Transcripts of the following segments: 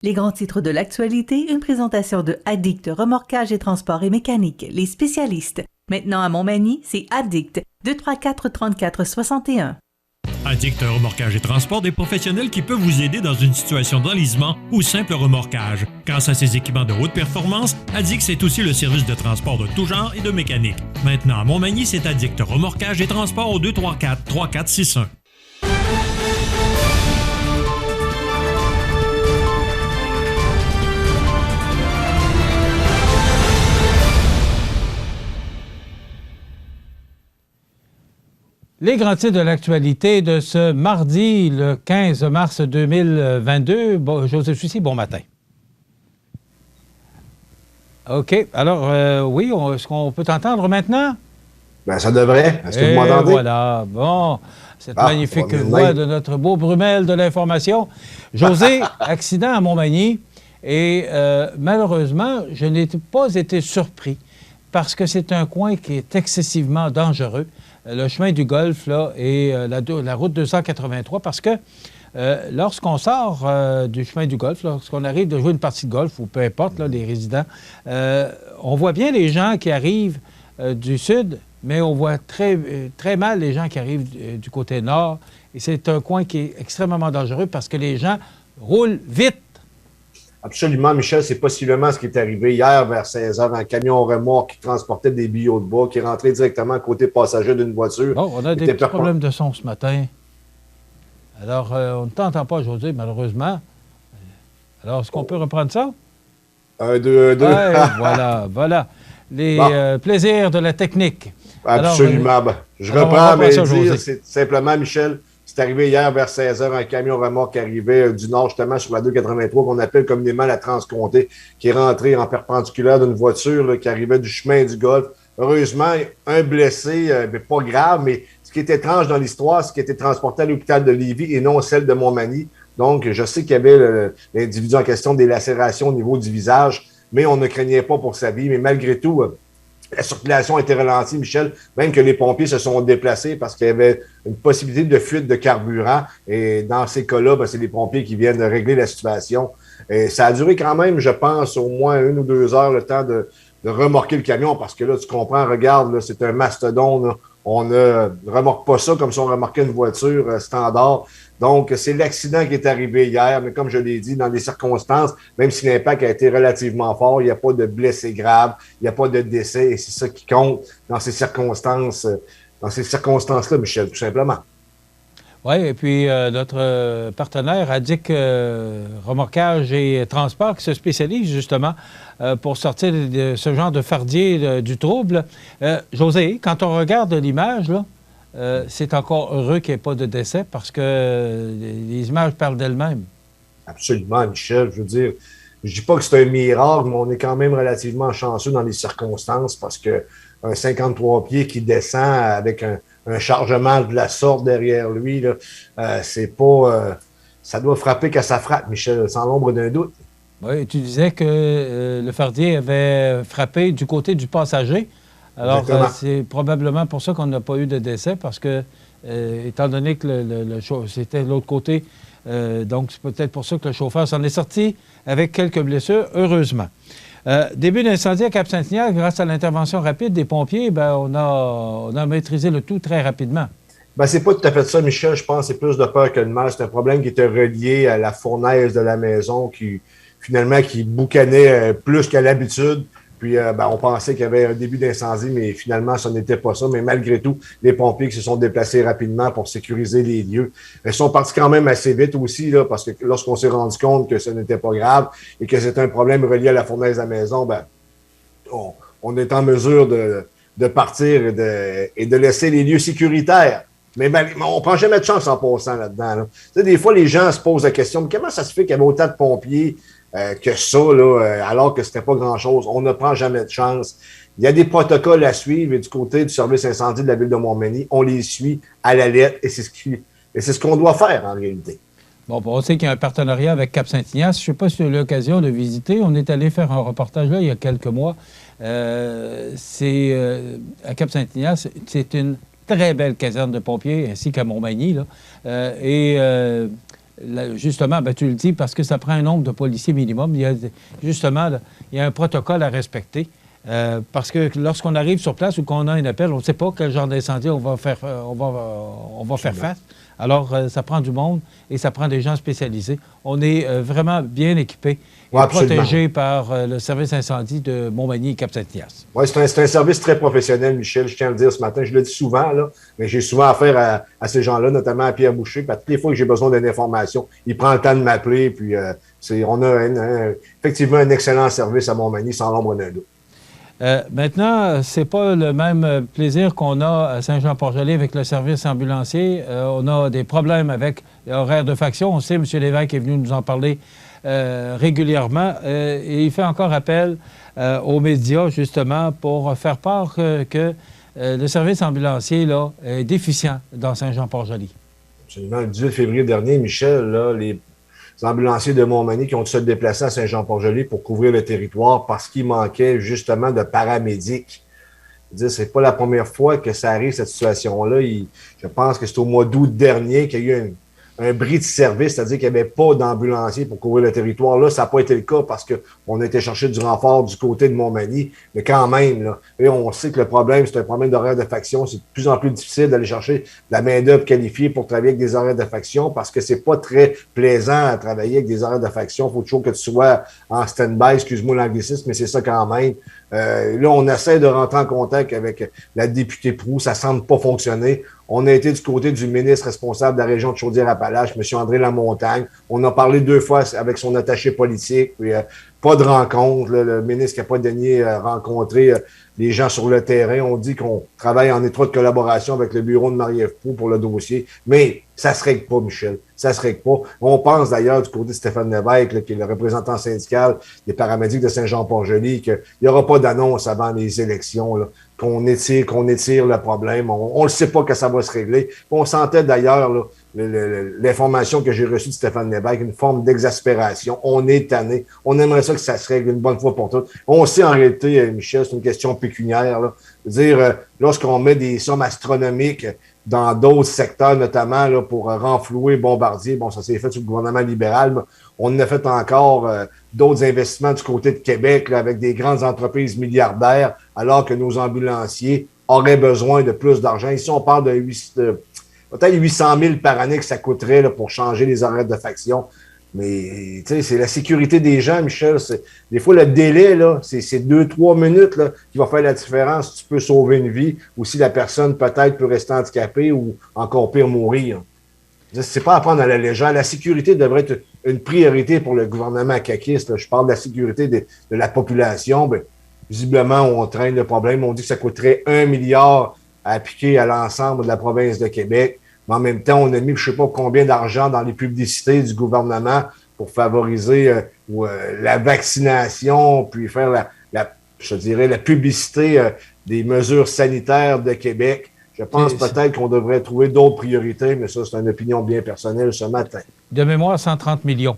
Les grands titres de l'actualité, une présentation de Addict Remorquage et Transport et Mécanique, les spécialistes. Maintenant à Montmagny, c'est Addict, 234-34-61. Addict Remorquage et Transport, des professionnels qui peuvent vous aider dans une situation d'enlisement ou simple remorquage. Grâce à ses équipements de haute performance, Addict, c'est aussi le service de transport de tout genre et de mécanique. Maintenant à Montmagny, c'est Addict Remorquage et Transport au 234-3461. Les grands titres de l'actualité de ce mardi, le 15 mars 2022. Bon, Joseph Sucy, bon matin. OK. Alors, oui, est-ce qu'on peut t'entendre maintenant? Bien, ça devrait. Est-ce que vous m'entendez? Voilà. Bon, cette magnifique voix de notre beau Brumel de l'information. José, accident à Montmagny. Et malheureusement, je n'ai pas été surpris parce que c'est un coin qui est excessivement dangereux. Le chemin du Golfe là, et la route 283, parce que lorsqu'on sort du chemin du Golfe, lorsqu'on arrive de jouer une partie de golf, ou peu importe, là, les résidents, on voit bien les gens qui arrivent du sud, mais on voit très mal les gens qui arrivent du côté nord. Et c'est un coin qui est extrêmement dangereux parce que les gens roulent vite. Absolument, Michel. C'est possiblement ce qui est arrivé hier vers 16 h. Un camion remorque qui transportait des billots de bois, qui est rentré directement côté passager d'une voiture. Bon, on a des petits problèmes de son ce matin. Alors, on ne t'entend pas, José, malheureusement. Alors, est-ce qu'on peut reprendre ça? 1, 2, 1, 2. Ouais, voilà. Les plaisirs de la technique. Absolument. Alors, je reprends, mais dire, c'est simplement, Michel, c'est arrivé hier vers 16 h, un camion remorque qui arrivait du nord, justement, sur la 283, qu'on appelle communément la transcomté, qui est rentré en perpendiculaire d'une voiture là, qui arrivait du chemin du Golfe. Heureusement, un blessé, pas grave, mais ce qui est étrange dans l'histoire, c'est qu'il était transporté à l'hôpital de Lévis et non celle de Montmagny. Donc, je sais qu'il y avait l'individu en question des lacérations au niveau du visage, mais on ne craignait pas pour sa vie. Mais malgré tout, la circulation a été ralentie, Michel, même que les pompiers se sont déplacés parce qu'il y avait une possibilité de fuite de carburant. Et dans ces cas-là, c'est les pompiers qui viennent de régler la situation. Et ça a duré quand même, je pense, au moins 1 ou 2 heures le temps de remorquer le camion parce que là, tu comprends, regarde, là, c'est un mastodon. Là. On ne remorque pas ça comme si on remorquait une voiture standard. Donc, c'est l'accident qui est arrivé hier, mais comme je l'ai dit, dans des circonstances, même si l'impact a été relativement fort, il n'y a pas de blessés graves, il n'y a pas de décès, et c'est ça qui compte dans ces circonstances-là, Michel, tout simplement. Oui, et puis notre partenaire Addict Remorquage et Transport qui se spécialise justement pour sortir de ce genre de fardier du trouble. José, quand on regarde l'image, là, c'est encore heureux qu'il n'y ait pas de décès parce que les images parlent d'elles-mêmes. Absolument, Michel. Je veux dire, je dis pas que c'est un miracle, mais on est quand même relativement chanceux dans les circonstances parce qu'un 53 pieds qui descend avec un chargement de la sorte derrière lui, là, c'est pas... ça doit frapper que ça frappe, Michel, sans l'ombre d'un doute. Oui, tu disais que le fardier avait frappé du côté du passager. Alors, c'est probablement pour ça qu'on n'a pas eu de décès, parce que, étant donné que c'était de l'autre côté, donc c'est peut-être pour ça que le chauffeur s'en est sorti avec quelques blessures, heureusement. Début d'incendie à Cap-Saint-Ignace, grâce à l'intervention rapide des pompiers, on a maîtrisé le tout très rapidement. C'est pas tout à fait ça, Michel. Je pense que c'est plus de peur que de mal. C'est un problème qui était relié à la fournaise de la maison qui boucanait plus qu'à l'habitude. Puis, on pensait qu'il y avait un début d'incendie, mais finalement, ce n'était pas ça. Mais malgré tout, les pompiers qui se sont déplacés rapidement pour sécuriser les lieux. Ils sont partis quand même assez vite aussi, là, parce que lorsqu'on s'est rendu compte que ce n'était pas grave et que c'était un problème relié à la fournaise de la maison, on est en mesure de partir et de laisser les lieux sécuritaires. Mais on prend jamais de chance en passant là-dedans. Là. Tu sais, des fois, les gens se posent la question, mais comment ça se fait qu'il y avait autant de pompiers que ça, là, alors que c'était pas grand-chose? On ne prend jamais de chance. Il y a des protocoles à suivre et du côté du service incendie de la ville de Montmagny, on les suit à la lettre et c'est ce qu'on doit faire en réalité. Bon, on sait qu'il y a un partenariat avec Cap-Saint-Ignace. Je ne sais pas si tu as eu l'occasion de visiter. On est allé faire un reportage là il y a quelques mois. À Cap-Saint-Ignace, c'est une très belle caserne de pompiers, ainsi qu'à Montmagny. Là. justement, tu le dis, parce que ça prend un nombre de policiers minimum. Il y a un protocole à respecter. Parce que lorsqu'on arrive sur place ou qu'on a un appel, on ne sait pas quel genre d'incendie on va faire face. Alors, ça prend du monde et ça prend des gens spécialisés. On est vraiment bien équipés et protégés par le service incendie de Montmagny et Cap-Saint-Ignace. Oui, c'est un service très professionnel, Michel. Je tiens à le dire ce matin. Je le dis souvent, là, mais j'ai souvent affaire à ces gens-là, notamment à Pierre Boucher. Toutes les fois que j'ai besoin d'une information, il prend le temps de m'appeler. Puis, on a effectivement un excellent service à Montmagny, sans l'ombre d'un doute. Maintenant, c'est pas le même plaisir qu'on a à Saint-Jean-Port-Joli avec le service ambulancier. On a des problèmes avec l'horaire de faction. On sait, M. Lévesque est venu nous en parler régulièrement. Et il fait encore appel aux médias, justement, pour faire part que le service ambulancier là, est déficient dans Saint-Jean-Port-Joli. Absolument. Le 18 février dernier, Michel, là, les ambulanciers de Montmagny qui ont dû se déplacer à Saint-Jean-Port-Joli pour couvrir le territoire parce qu'il manquait justement de paramédics. C'est pas la première fois que ça arrive, cette situation-là. Je pense que c'est au mois d'août dernier qu'il y a eu un bris de service, c'est-à-dire qu'il n'y avait pas d'ambulanciers pour couvrir le territoire. Là, ça n'a pas été le cas parce qu'on a été chercher du renfort du côté de Montmagny, mais quand même, là, et on sait que le problème, c'est un problème d'horaire de faction. C'est de plus en plus difficile d'aller chercher de la main-d'œuvre qualifiée pour travailler avec des horaires de faction parce que c'est pas très plaisant à travailler avec des horaires de faction. Il faut toujours que tu sois en stand-by, excuse-moi l'anglicisme, mais c'est ça quand même. Là, on essaie de rentrer en contact avec la députée Proulx. Ça semble pas fonctionner. On a été du côté du ministre responsable de la région de Chaudière-Appalaches, M. André Lamontagne. On a parlé 2 fois avec son attaché politique. Puis, pas de rencontre. Là, le ministre n'a pas daigné rencontrer les gens sur le terrain. On dit qu'on travaille en étroite collaboration avec le bureau de Marie-Ève Proulx pour le dossier. Mais ça se règle pas, Michel. Ça se règle pas. On pense d'ailleurs du côté de Stéphane Lévesque, là, qui est le représentant syndical des paramédics de Saint-Jean-Port-Joli, qu'il n'y aura pas d'annonce avant les élections, là, qu'on étire le problème. On ne sait pas que ça va se régler. On sentait d'ailleurs là, l'information que j'ai reçue de Stéphane Lévesque, une forme d'exaspération. On est tanné. On aimerait ça que ça se règle une bonne fois pour toutes. On sait en réalité, Michel, c'est une question pécuniaire. Là. C'est-à-dire, lorsqu'on met des sommes astronomiques dans d'autres secteurs, notamment là, pour renflouer Bombardier, bon, ça s'est fait sous le gouvernement libéral, mais on en a fait encore d'autres investissements du côté de Québec là, avec des grandes entreprises milliardaires, alors que nos ambulanciers auraient besoin de plus d'argent. Ici, on parle de peut-être 800 000 par année que ça coûterait là, pour changer les horaires de faction. Mais, tu sais, c'est la sécurité des gens, Michel. Des fois, le délai, là, c'est 2-3 minutes là, qui va faire la différence si tu peux sauver une vie ou si la personne, peut-être, peut rester handicapée ou, encore pire, mourir. C'est pas à prendre à la légère. La sécurité devrait être une priorité pour le gouvernement caquiste. Là. Je parle de la sécurité de la population. Bien, visiblement, on traîne le problème. On dit que ça coûterait 1 milliard à appliquer à l'ensemble de la province de Québec. Mais en même temps, on a mis je ne sais pas combien d'argent dans les publicités du gouvernement pour favoriser la vaccination, puis faire je dirais, la publicité des mesures sanitaires de Québec. Je pense peut-être qu'on devrait trouver d'autres priorités, mais ça, c'est une opinion bien personnelle ce matin. De mémoire, 130 millions.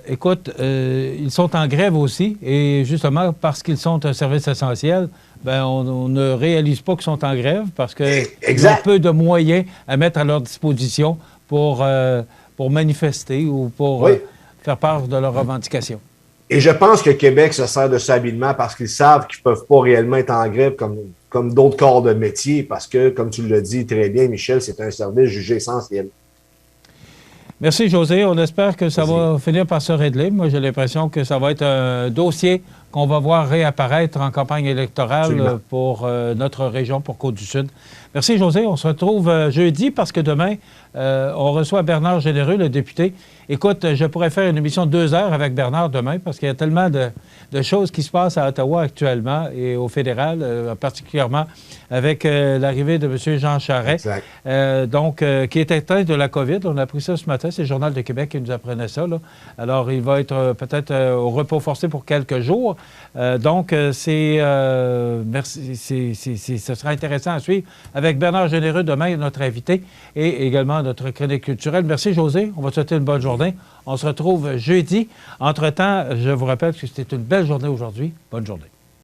Écoute, ils sont en grève aussi, et justement, parce qu'ils sont un service essentiel, ben, on ne réalise pas qu'ils sont en grève parce qu'ils ont peu de moyens à mettre à leur disposition pour manifester ou pour faire part de leurs revendications. Et je pense que Québec se sert de ça habilement parce qu'ils savent qu'ils ne peuvent pas réellement être en grève comme d'autres corps de métier parce que, comme tu l'as dit très bien, Michel, c'est un service jugé essentiel. Merci, José. On espère que ça va finir par se régler. Moi, j'ai l'impression que ça va être un dossier qu'on va voir réapparaître en campagne électorale pour notre région, pour Côte-du-Sud. Merci, José. On se retrouve jeudi parce que demain, on reçoit Bernard Généreux, le député. Écoute, je pourrais faire une émission de 2 heures avec Bernard demain parce qu'il y a tellement de choses qui se passent à Ottawa actuellement et au fédéral, particulièrement avec l'arrivée de M. Jean Charest, qui est atteint de la COVID. On a appris ça ce matin. C'est le Journal de Québec qui nous apprenait ça. Là. Alors, il va être peut-être au repos forcé pour quelques jours. Ce sera intéressant à suivre avec Bernard Généreux demain, notre invité, et également notre chronique culturelle. Merci, José. On va te souhaiter une bonne journée. On se retrouve jeudi. Entre-temps, je vous rappelle que c'était une belle journée aujourd'hui. Bonne journée.